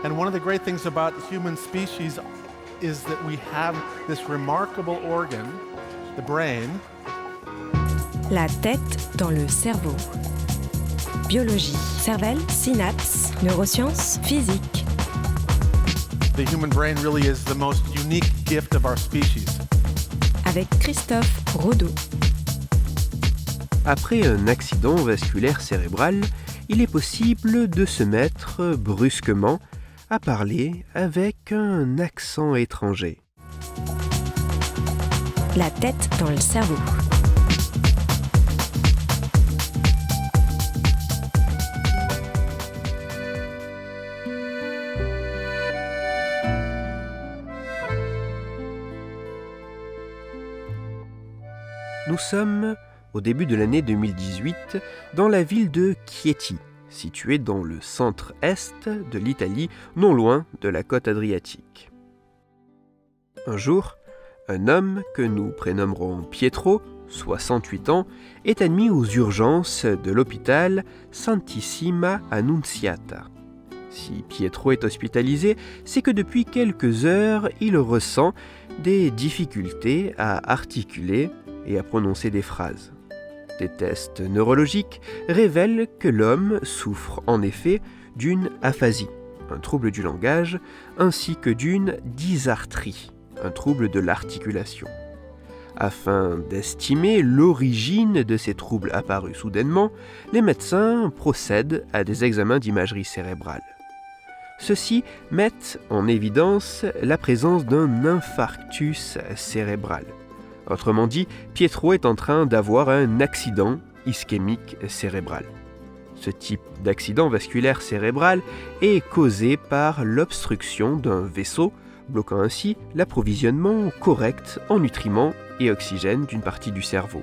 And one of the great things about the human species is that we have this remarkable organ, the brain. La tête dans le cerveau. Biologie, cervelle, synapses, neurosciences, physique. The human brain really is the most unique gift of our species. Avec Christophe Rodeau. Après un accident vasculaire cérébral, il est possible de se mettre brusquement à parler avec un accent étranger. La tête dans le cerveau. Nous sommes au début de l'année 2018 dans la ville de Chieti, située dans le centre-est de l'Italie, non loin de la côte adriatique. Un jour, un homme que nous prénommerons Pietro, 68 ans, est admis aux urgences de l'hôpital Santissima Annunziata. Si Pietro est hospitalisé, c'est que depuis quelques heures, il ressent des difficultés à articuler et à prononcer des phrases. Des tests neurologiques révèlent que l'homme souffre en effet d'une aphasie, un trouble du langage, ainsi que d'une dysarthrie, un trouble de l'articulation. Afin d'estimer l'origine de ces troubles apparus soudainement, les médecins procèdent à des examens d'imagerie cérébrale. Ceux-ci mettent en évidence la présence d'un infarctus cérébral. Autrement dit, Pietro est en train d'avoir un accident ischémique cérébral. Ce type d'accident vasculaire cérébral est causé par l'obstruction d'un vaisseau, bloquant ainsi l'approvisionnement correct en nutriments et oxygène d'une partie du cerveau.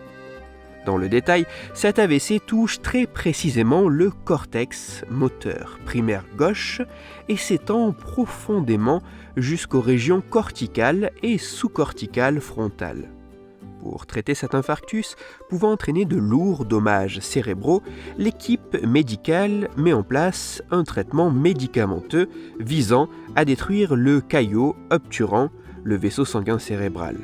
Dans le détail, cet AVC touche très précisément le cortex moteur primaire gauche et s'étend profondément jusqu'aux régions corticales et sous-corticales frontales. Pour traiter cet infarctus, pouvant entraîner de lourds dommages cérébraux, l'équipe médicale met en place un traitement médicamenteux visant à détruire le caillot obturant le vaisseau sanguin cérébral.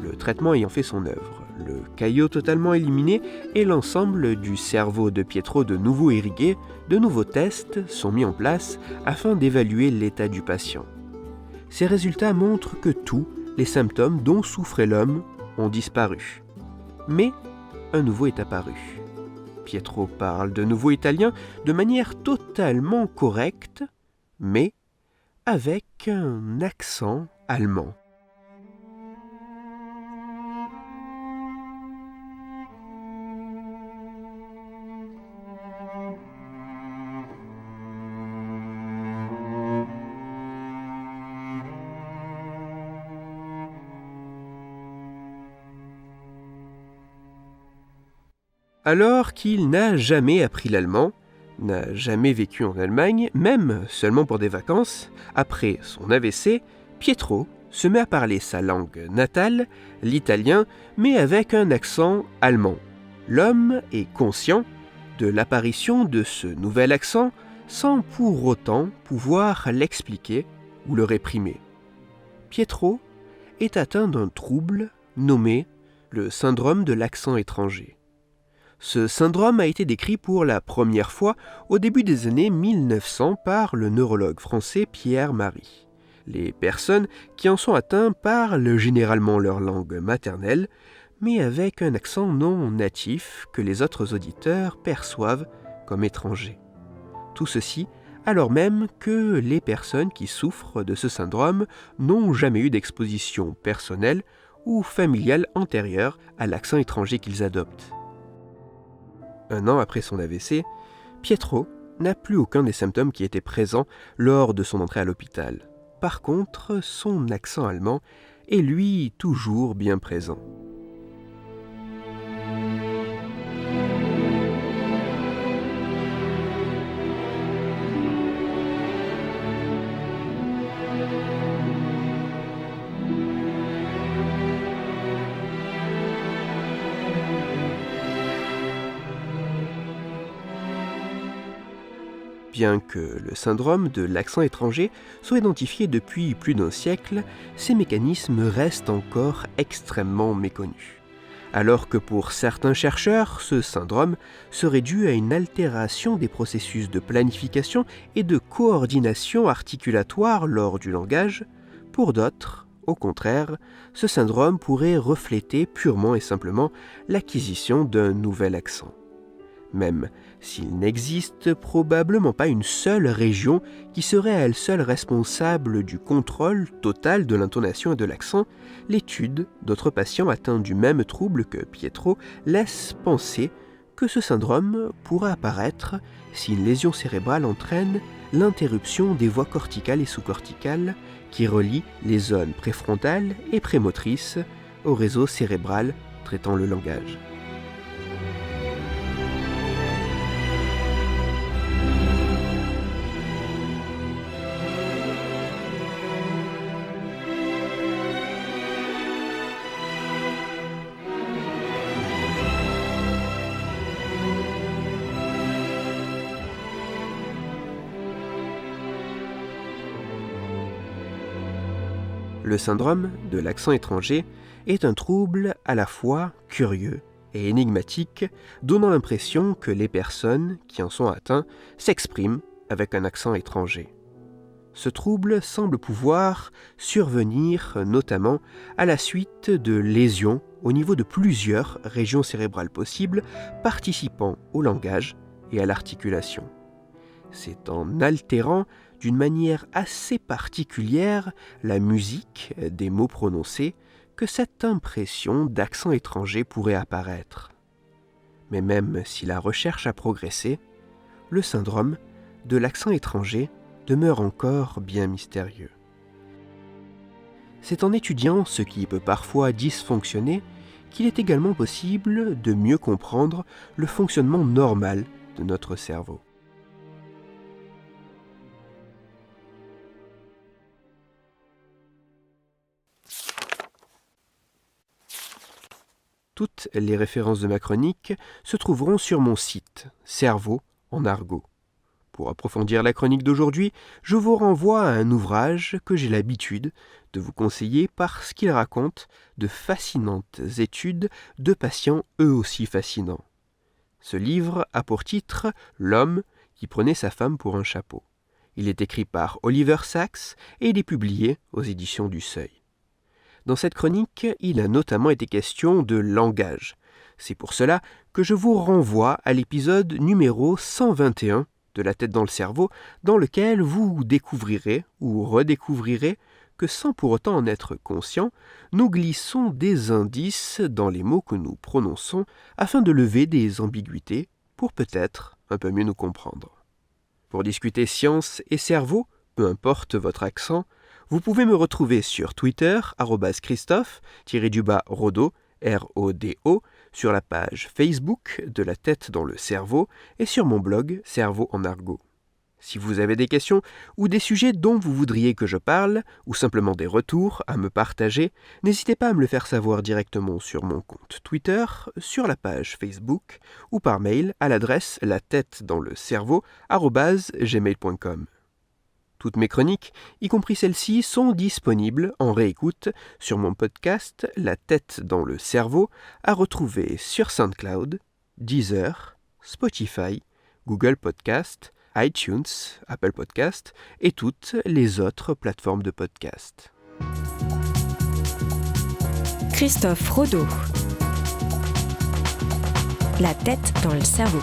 Le traitement ayant fait son œuvre, le caillot totalement éliminé et l'ensemble du cerveau de Pietro de nouveau irrigué, de nouveaux tests sont mis en place afin d'évaluer l'état du patient. Ces résultats montrent que tous les symptômes dont souffrait l'homme ont disparu. Mais un nouveau est apparu. Pietro parle de nouveau italien de manière totalement correcte, mais avec un accent allemand. Alors qu'il n'a jamais appris l'allemand, n'a jamais vécu en Allemagne, même seulement pour des vacances, après son AVC, Pietro se met à parler sa langue natale, l'italien, mais avec un accent allemand. L'homme est conscient de l'apparition de ce nouvel accent sans pour autant pouvoir l'expliquer ou le réprimer. Pietro est atteint d'un trouble nommé le syndrome de l'accent étranger. Ce syndrome a été décrit pour la première fois au début des années 1900 par le neurologue français Pierre Marie. Les personnes qui en sont atteintes parlent généralement leur langue maternelle, mais avec un accent non natif que les autres auditeurs perçoivent comme étranger. Tout ceci alors même que les personnes qui souffrent de ce syndrome n'ont jamais eu d'exposition personnelle ou familiale antérieure à l'accent étranger qu'ils adoptent. Un an après son AVC, Pietro n'a plus aucun des symptômes qui étaient présents lors de son entrée à l'hôpital. Par contre, son accent allemand est lui toujours bien présent. Bien que le syndrome de l'accent étranger soit identifié depuis plus d'un siècle, ces mécanismes restent encore extrêmement méconnus. Alors que pour certains chercheurs, ce syndrome serait dû à une altération des processus de planification et de coordination articulatoire lors du langage, pour d'autres, au contraire, ce syndrome pourrait refléter purement et simplement l'acquisition d'un nouvel accent. Même s'il n'existe probablement pas une seule région qui serait à elle seule responsable du contrôle total de l'intonation et de l'accent, l'étude d'autres patients atteints du même trouble que Pietro laisse penser que ce syndrome pourrait apparaître si une lésion cérébrale entraîne l'interruption des voies corticales et sous-corticales qui relient les zones préfrontales et prémotrices au réseau cérébral traitant le langage. Le syndrome de l'accent étranger est un trouble à la fois curieux et énigmatique, donnant l'impression que les personnes qui en sont atteintes s'expriment avec un accent étranger. Ce trouble semble pouvoir survenir notamment à la suite de lésions au niveau de plusieurs régions cérébrales possibles participant au langage et à l'articulation. C'est en altérant d'une manière assez particulière la musique des mots prononcés que cette impression d'accent étranger pourrait apparaître. Mais même si la recherche a progressé, le syndrome de l'accent étranger demeure encore bien mystérieux. C'est en étudiant ce qui peut parfois dysfonctionner qu'il est également possible de mieux comprendre le fonctionnement normal de notre cerveau. Toutes les références de ma chronique se trouveront sur mon site « Cerveau en argot ». Pour approfondir la chronique d'aujourd'hui, je vous renvoie à un ouvrage que j'ai l'habitude de vous conseiller parce qu'il raconte de fascinantes études de patients eux aussi fascinants. Ce livre a pour titre « L'homme qui prenait sa femme pour un chapeau ». Il est écrit par Oliver Sacks et il est publié aux éditions du Seuil. Dans cette chronique, il a notamment été question de langage. C'est pour cela que je vous renvoie à l'épisode numéro 121 de La tête dans le cerveau, dans lequel vous découvrirez ou redécouvrirez que sans pour autant en être conscient, nous glissons des indices dans les mots que nous prononçons afin de lever des ambiguïtés pour peut-être un peu mieux nous comprendre. Pour discuter science et cerveau, peu importe votre accent, vous pouvez me retrouver sur Twitter, @Christophe_Rodo, R-O-D-O, sur la page Facebook de La tête dans le cerveau et sur mon blog Cerveau en argot. Si vous avez des questions ou des sujets dont vous voudriez que je parle, ou simplement des retours à me partager, n'hésitez pas à me le faire savoir directement sur mon compte Twitter, sur la page Facebook ou par mail à l'adresse latettedanslecerveau@gmail.com. Toutes mes chroniques, y compris celles-ci, sont disponibles en réécoute sur mon podcast La tête dans le cerveau, à retrouver sur SoundCloud, Deezer, Spotify, Google Podcast, iTunes, Apple Podcast et toutes les autres plateformes de podcast. Christophe Rodo. La tête dans le cerveau.